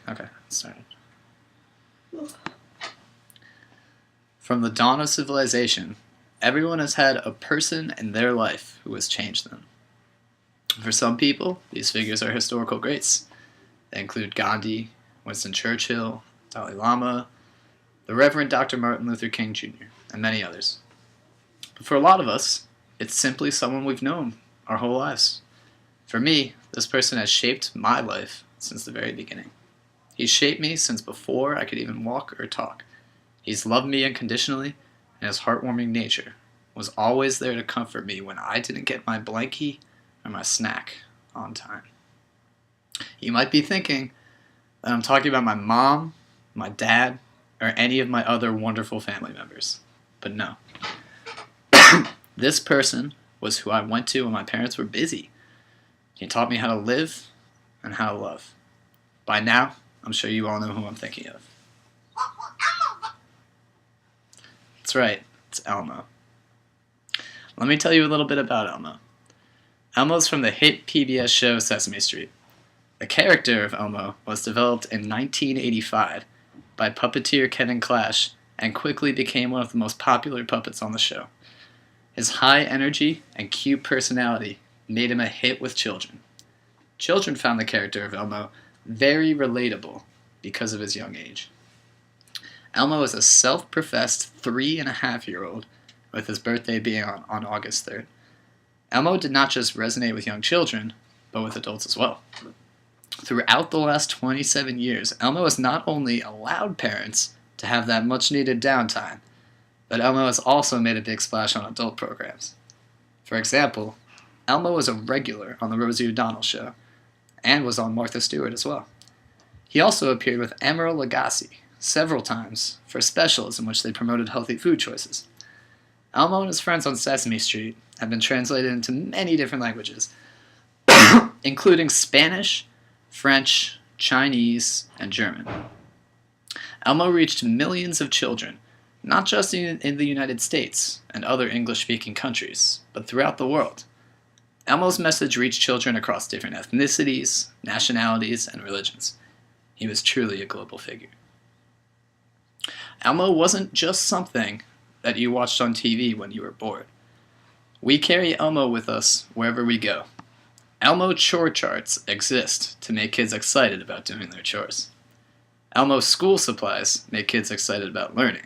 Okay, started. From the dawn of civilization, everyone has had a person in their life who has changed them. For some people, these figures are historical greats. They include Gandhi, Winston Churchill, Dalai Lama, the Reverend Dr. Martin Luther King Jr., and many others. But for a lot of us, it's simply someone we've known our whole lives. For me, this person has shaped my life since the very beginning. He's shaped me since before I could even walk or talk. He's loved me unconditionally, and his heartwarming nature was always there to comfort me when I didn't get my blankie or my snack on time. You might be thinking that I'm talking about my mom, my dad, or any of my other wonderful family members. But no. This person was who I went to when my parents were busy. He taught me how to live and how to love. By now, I'm sure you all know who I'm thinking of. That's right, it's Elmo. Let me tell you a little bit about Elmo. Elmo's from the hit PBS show Sesame Street. The character of Elmo was developed in 1985 by puppeteer Kevin Clash and quickly became one of the most popular puppets on the show. His high energy and cute personality made him a hit with children. Children found the character of Elmo very relatable because of his young age. Elmo is a self-professed 3.5-year-old, with his birthday being on August 3rd. Elmo did not just resonate with young children, but with adults as well. Throughout the last 27 years, Elmo has not only allowed parents to have that much-needed downtime, but Elmo has also made a big splash on adult programs. For example, Elmo was a regular on The Rosie O'Donnell Show, and was on Martha Stewart as well. He also appeared with Emeril Lagasse several times for specials in which they promoted healthy food choices. Elmo and his friends on Sesame Street have been translated into many different languages, including Spanish, French, Chinese, and German. Elmo reached millions of children, not just in the United States and other English-speaking countries, but throughout the world. Elmo's message reached children across different ethnicities, nationalities, and religions. He was truly a global figure. Elmo wasn't just something that you watched on TV when you were bored. We carry Elmo with us wherever we go. Elmo chore charts exist to make kids excited about doing their chores. Elmo school supplies make kids excited about learning.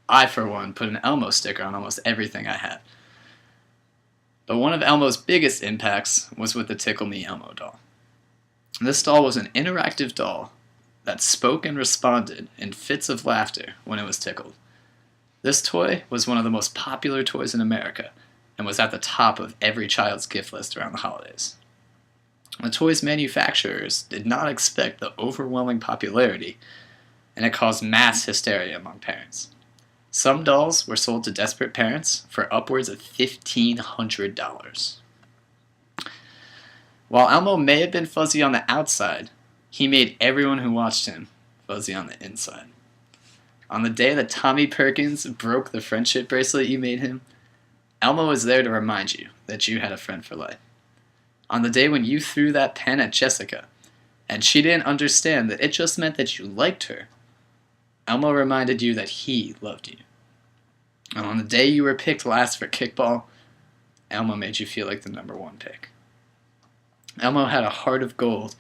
I, for one, put an Elmo sticker on almost everything I had. But one of Elmo's biggest impacts was with the Tickle Me Elmo doll. This doll was an interactive doll that spoke and responded in fits of laughter when it was tickled. This toy was one of the most popular toys in America and was at the top of every child's gift list around the holidays. The toy's manufacturers did not expect the overwhelming popularity, and it caused mass hysteria among parents. Some dolls were sold to desperate parents for upwards of $1,500. While Elmo may have been fuzzy on the outside, he made everyone who watched him fuzzy on the inside. On the day that Tommy Perkins broke the friendship bracelet you made him, Elmo was there to remind you that you had a friend for life. On the day when you threw that pen at Jessica, and she didn't understand that it just meant that you liked her, Elmo reminded you that he loved you. And on the day you were picked last for kickball, Elmo made you feel like the #1 pick. Elmo had a heart of gold,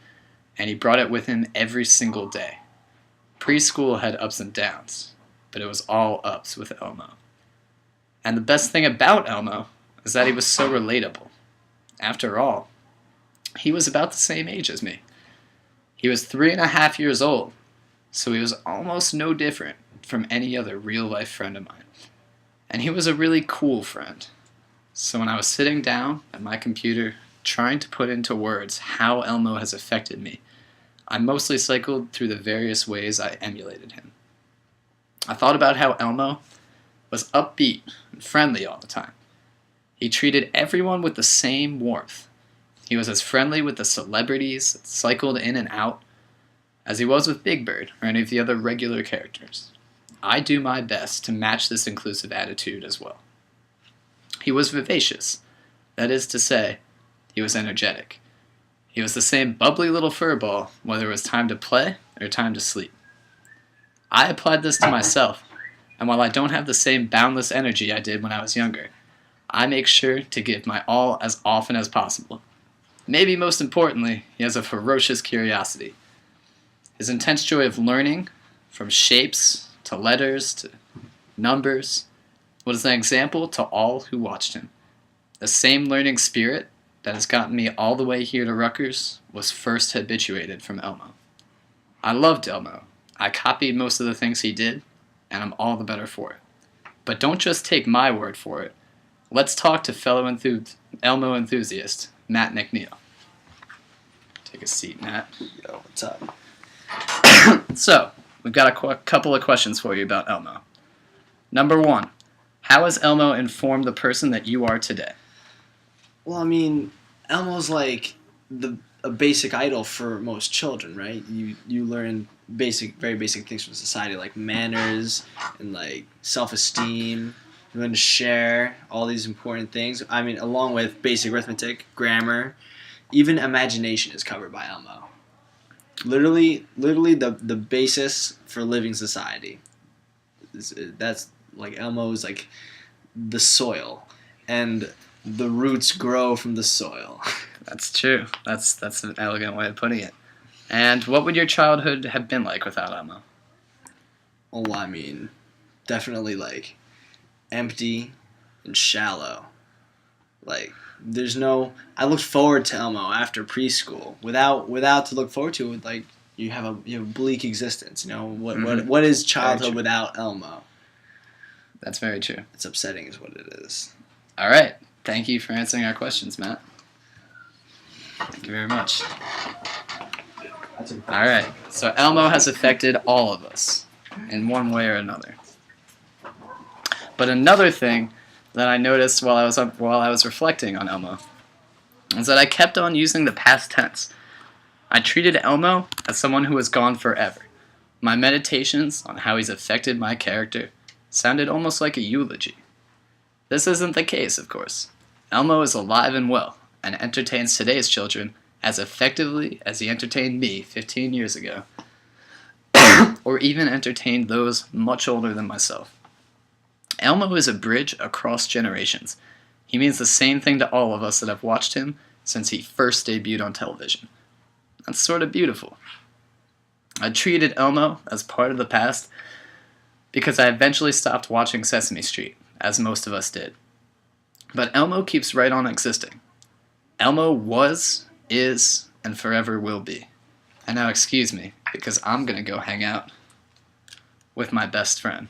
and he brought it with him every single day. Preschool had ups and downs, but it was all ups with Elmo. And the best thing about Elmo is that he was so relatable. After all, he was about the same age as me. He was 3.5 years old, so he was almost no different from any other real-life friend of mine. And he was a really cool friend. So when I was sitting down at my computer trying to put into words how Elmo has affected me, I mostly cycled through the various ways I emulated him. I thought about how Elmo was upbeat and friendly all the time. He treated everyone with the same warmth. He was as friendly with the celebrities that cycled in and out as he was with Big Bird or any of the other regular characters. I do my best to match this inclusive attitude as well. He was vivacious. That is to say, he was energetic. He was the same bubbly little furball, whether it was time to play or time to sleep. I applied this to myself, and while I don't have the same boundless energy I did when I was younger, I make sure to give my all as often as possible. Maybe most importantly, he has a ferocious curiosity. His intense joy of learning, from shapes to letters to numbers, was an example to all who watched him. The same learning spirit that has gotten me all the way here to Rutgers was first habituated from Elmo. I loved Elmo. I copied most of the things he did, and I'm all the better for it. But don't just take my word for it. Let's talk to fellow Elmo enthusiast, Matt McNeil. Take a seat, Matt. Yo, what's up? So, we've got a couple of questions for you about Elmo. Number 1, how has Elmo informed the person that you are today? Well, I mean, Elmo's like a basic idol for most children, right? You learn very basic things from society, like manners and like self-esteem. You learn to share all these important things. I mean, along with basic arithmetic, grammar, even imagination is covered by Elmo. Literally the basis for living society. That's like Elmo's like the soil, and the roots grow from the soil. That's true. That's an elegant way of putting it. And what would your childhood have been like without Elmo? Well, I mean, definitely like empty and shallow. Like I looked forward to Elmo after preschool. Without to look forward to it, like you have a bleak existence. You know what is childhood without Elmo? That's very true. It's upsetting, is what it is. All right. Thank you for answering our questions, Matt. Thank you very much. All right. So Elmo has affected all of us in one way or another. But another thing that I noticed while I was reflecting on Elmo is that I kept on using the past tense. I treated Elmo as someone who was gone forever. My meditations on how he's affected my character sounded almost like a eulogy. This isn't the case, of course. Elmo is alive and well, and entertains today's children as effectively as he entertained me 15 years ago, or even entertained those much older than myself. Elmo is a bridge across generations. He means the same thing to all of us that have watched him since he first debuted on television. That's sort of beautiful. I treated Elmo as part of the past because I eventually stopped watching Sesame Street, as most of us did. But Elmo keeps right on existing. Elmo was, is, and forever will be. And now excuse me, because I'm going to go hang out with my best friend.